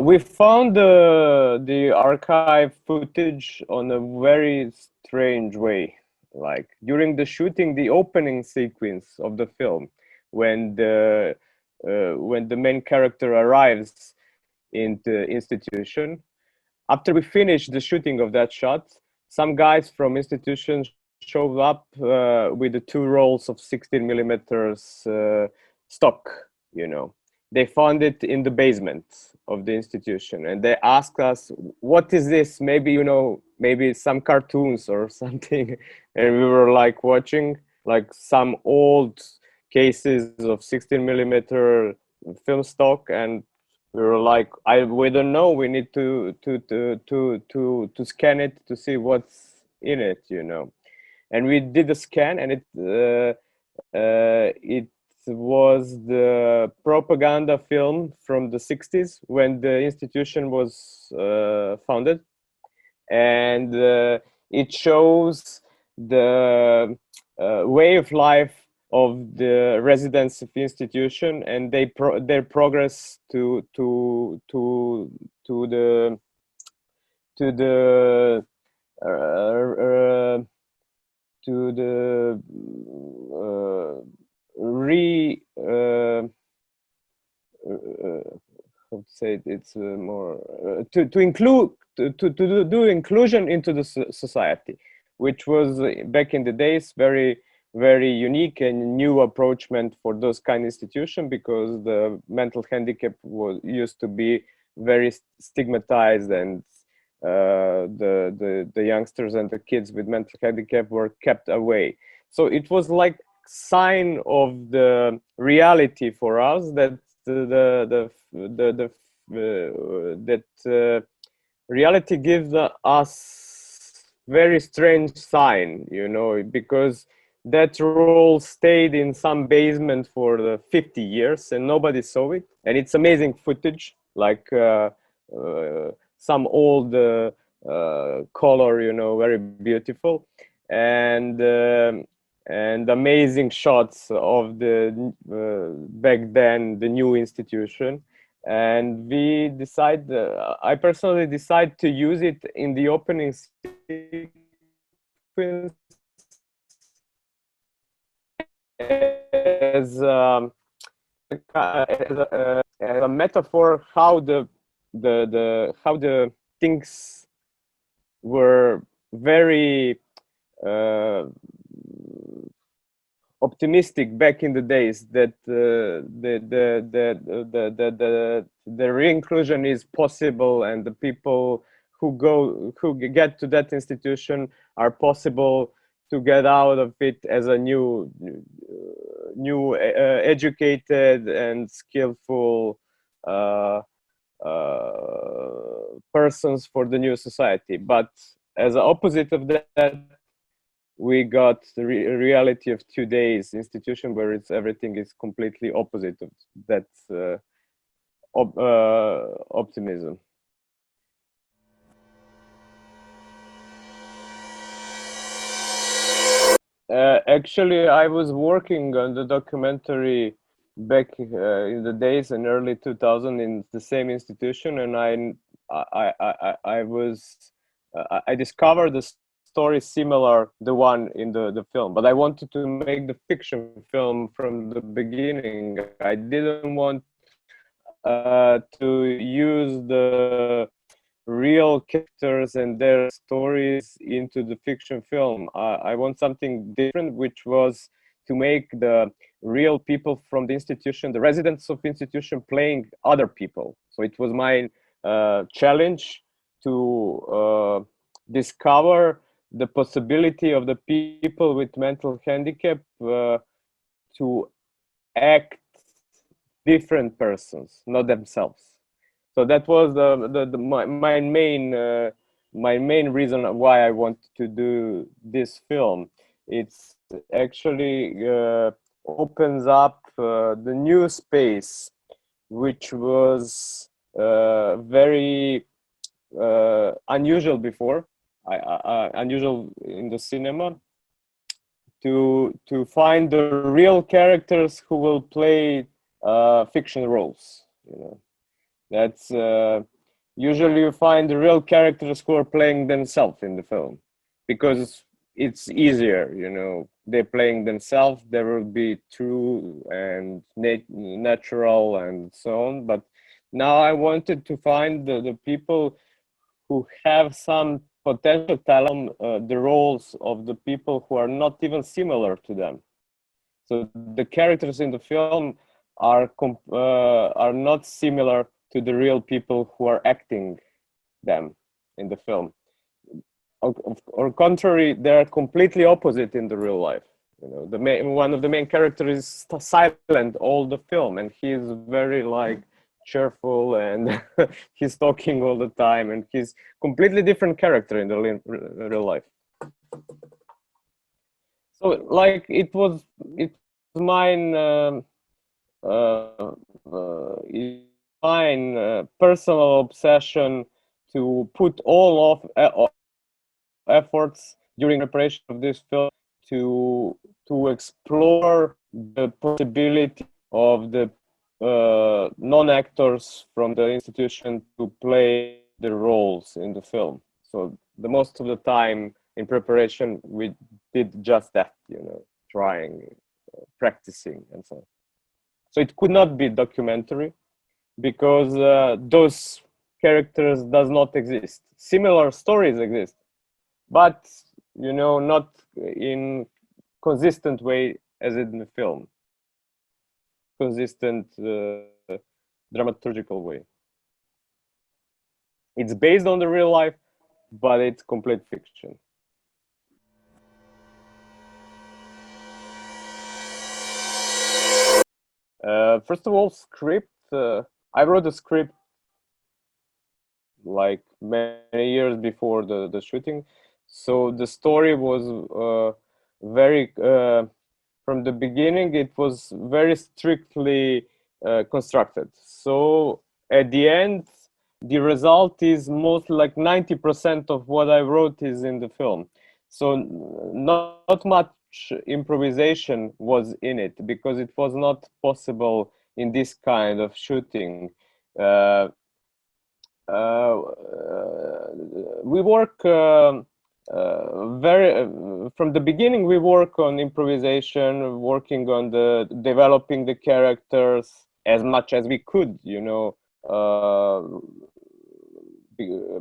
we found the archive footage on a very strange way. Like during the shooting, the opening sequence of the film, when the main character arrives in the institution, after we finished the shooting of that shot, some guys from institutions showed up with the 2 rolls of 16 millimeters stock, you know. They found it in the basement of the institution, and they asked us, what is this? Maybe, you know, maybe some cartoons or something. And we were like watching like some old cases of 16 millimeter film stock, and we were like, we don't know, we need to scan it to see what's in it, you know. And we did a scan, and it was the propaganda film from the 60s when the institution was founded. And it shows the way of life of the residents of the institution, and their progress to the how to say it, it's more to include to do inclusion into the society, which was back in the days very unique and new approachment for those kind of institution, because the mental handicap used to be very stigmatized, and the youngsters and the kids with mental handicap were kept away. So it was like sign of the reality for us that reality gives us very strange sign, you know, because that role stayed in some basement for the 50 years and nobody saw it. And it's amazing footage, like some old color, you know, very beautiful, and amazing shots of the back then the new institution. And we decide, I personally decide to use it in the opening sequence as a metaphor how the things were very optimistic back in the days, that the re-inclusion is possible, and the people who get to that institution are possible to get out of it as a new educated and skillful persons for the new society. But as an opposite of that, we got the reality of today's institution, where everything is completely opposite of that optimism. Actually, I was working on the documentary back in the days in early 2000 in the same institution, and I discovered the story similar the one in the film, but I wanted to make the fiction film from the beginning. I didn't want to use the real characters and their stories into the fiction film. I want something different, which was to make the real people from the institution, the residents of the institution, playing other people. So it was my challenge to discover the possibility of the people with mental handicap to act different persons, not themselves. So that was my main reason why I wanted to do this film. It's actually opens up the new space, which was very unusual before, unusual in the cinema, to find the real characters who will play fiction roles. That's usually you find the real characters who are playing themselves in the film, because it's easier. They're playing themselves. They will be true and natural and so on. But now I wanted to find the people who have some potential talent, the roles of the people who are not even similar to them. So the characters in the film are not similar to the real people who are acting them in the film. Or contrary, they are completely opposite in the real life. One of the main characters is silent all the film, and he's very like cheerful, and he's talking all the time, and he's completely different character in the real life. So like it was mine personal obsession to put all of efforts during preparation of this film to explore the possibility of the non-actors from the institution to play the roles in the film. So the most of the time in preparation we did just that, trying, practicing, and so on. So it could not be documentary, because those characters does not exist. Similar stories exist, but not in consistent way as in the film, consistent dramaturgical way. It's based on the real life, but it's complete fiction. First of all, script. I wrote a script like many years before the shooting, so the story was very from the beginning. It was very strictly constructed. So at the end, the result is mostly like 90% of what I wrote is in the film. So not much improvisation was in it, because it was not possible in this kind of shooting. We work from the beginning. We work on improvisation, working on the developing the characters as much as we could,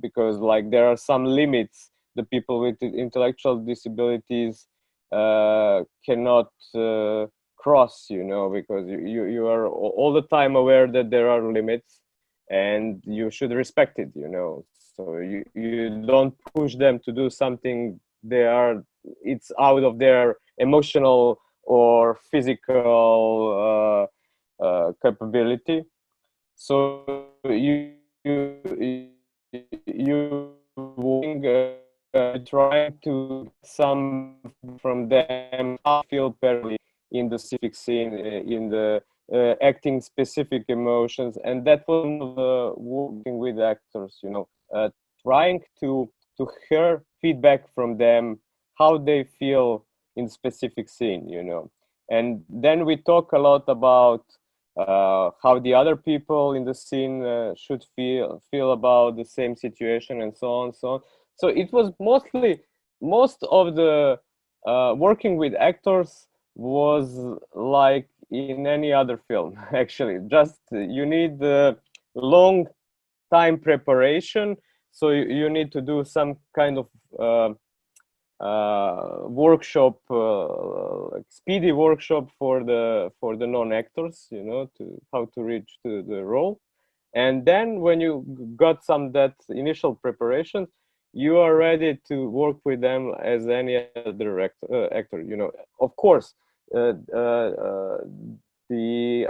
because like there are some limits the people with intellectual disabilities cannot cross, because you are all the time aware that there are limits, and you should respect it, so you don't push them to do something it's out of their emotional or physical capability. So you trying to get some from them, feel better in the specific scene, in the acting specific emotions, and that was working with actors, trying to hear feedback from them, how they feel in specific scene, and then we talk a lot about how the other people in the scene should feel about the same situation, and so on, so on. So it was most of the working with actors was like in any other film. Actually, just you need the long time preparation, so you need to do some kind of workshop, speedy workshop for the non-actors, to how to reach to the role. And then when you got that initial preparation, you are ready to work with them as any other actor. Of course, the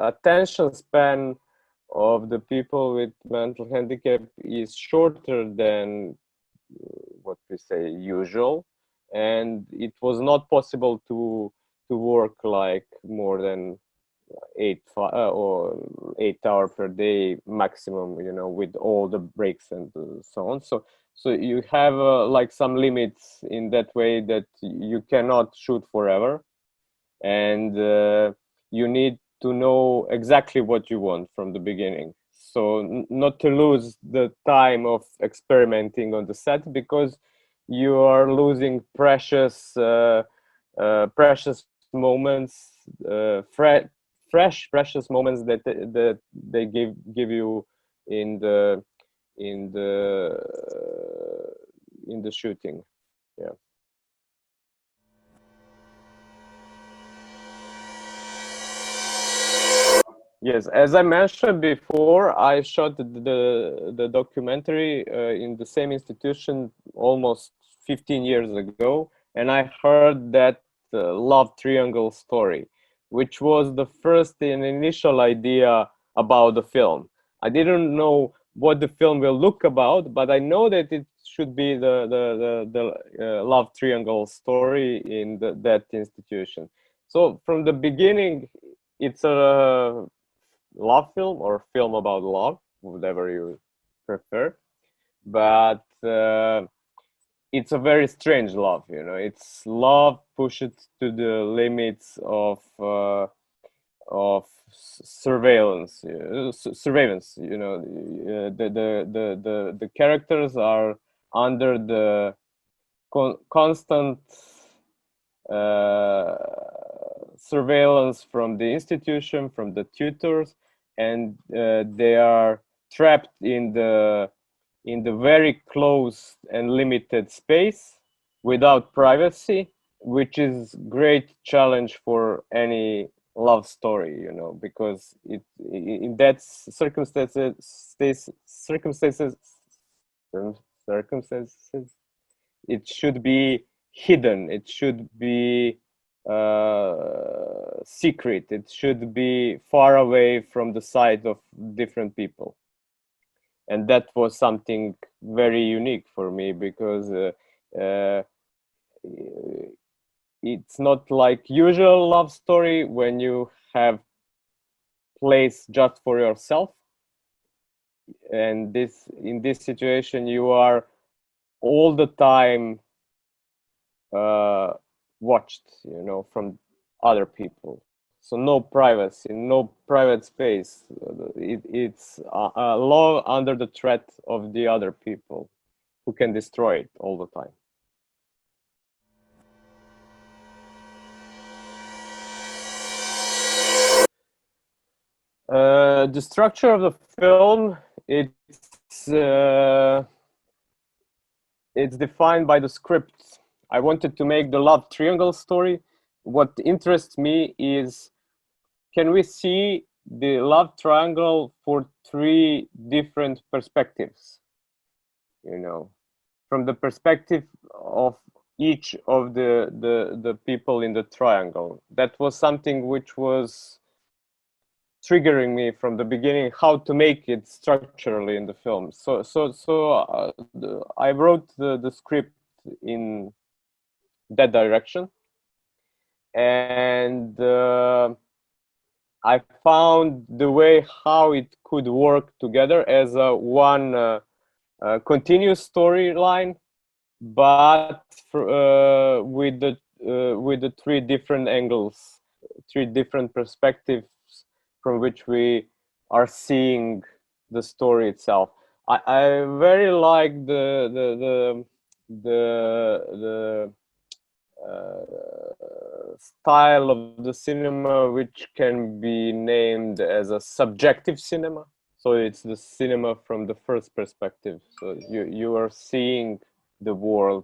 attention span of the people with mental handicap is shorter than what we say usual, and it was not possible to work like more than 8 hours per day maximum, with all the breaks and so on. So you have like some limits in that way, that you cannot shoot forever, and you need to know exactly what you want from the beginning. So not to lose the time of experimenting on the set, because you are losing precious moments, fresh precious moments that they give you in the in the in the shooting. Yeah. Yes, as I mentioned before, I shot the documentary in the same institution almost 15 years ago, and I heard that love triangle story, which was the first and initial idea about the film. I didn't know what the film will look about, but I know that it should be the love triangle story in that institution. So from the beginning, it's a love film or film about love, whatever you prefer. But it's a very strange love, you know. It's love pushed to the limits of surveillance, surveillance. You know, the characters are under the constant uh, surveillance from the institution, from the tutors, and they are trapped in the very close and limited space without privacy, which is great challenge for any love story, you know, because in that circumstances it should be hidden, it should be secret, it should be far away from the sight of different people. And that was something very unique for me, because uh, it's not like usual love story when you have place just for yourself, and this in this situation you are all the time uh, watched, you know, from other people. So no privacy, no private space. It's a law under the threat of the other people who can destroy it all the time. The structure of the film, it's defined by the script. I wanted to make the love triangle story. What interests me is, can we see the love triangle for three different perspectives? You know, from the perspective of each of the people in the triangle. That was something which was triggering me from the beginning, how to make it structurally in the film. I wrote the script in that direction, and I found the way how it could work together as a one continuous storyline, but with the three different angles, three different perspectives from which we are seeing the story itself. I very like the style of the cinema, which can be named as a subjective cinema. So it's the cinema from the first perspective. So you are seeing the world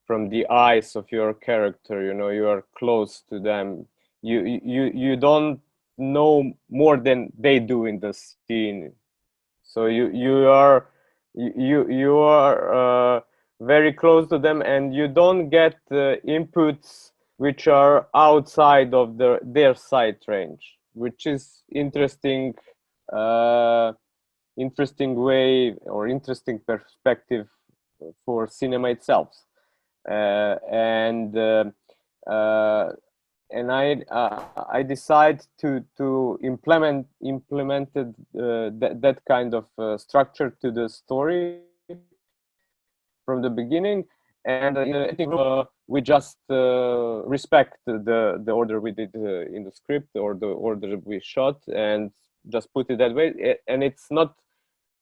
from the eyes of your character. You know, you are close to them. You don't know more than they do in the scene. So you are very close to them, and you don't get inputs which are outside of their sight range, which is uh, interesting way or interesting perspective for cinema itself. Uh, and uh, uh, and I decide to implemented that kind of structure to the story from the beginning. And in the editing room, we just respect the order we did in the script, or the order we shot, and just put it that way. And it's not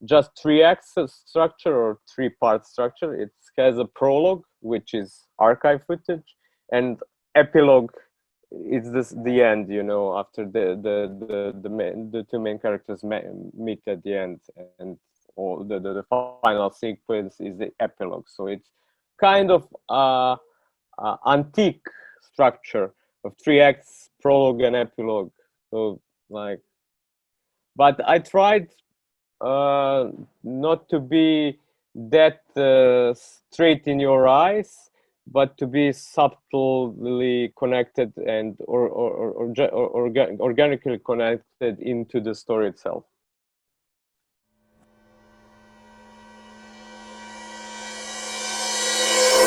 just 3 acts structure or 3-part structure. It has a prologue, which is archive footage, and epilogue is the end, you know, after the 2 main characters meet at the end, and all the final sequence is the epilogue. So it's kind of antique structure of 3 acts, prologue and epilogue. So like, but I tried not to be that straight in your eyes, but to be subtly connected and organically connected into the story itself.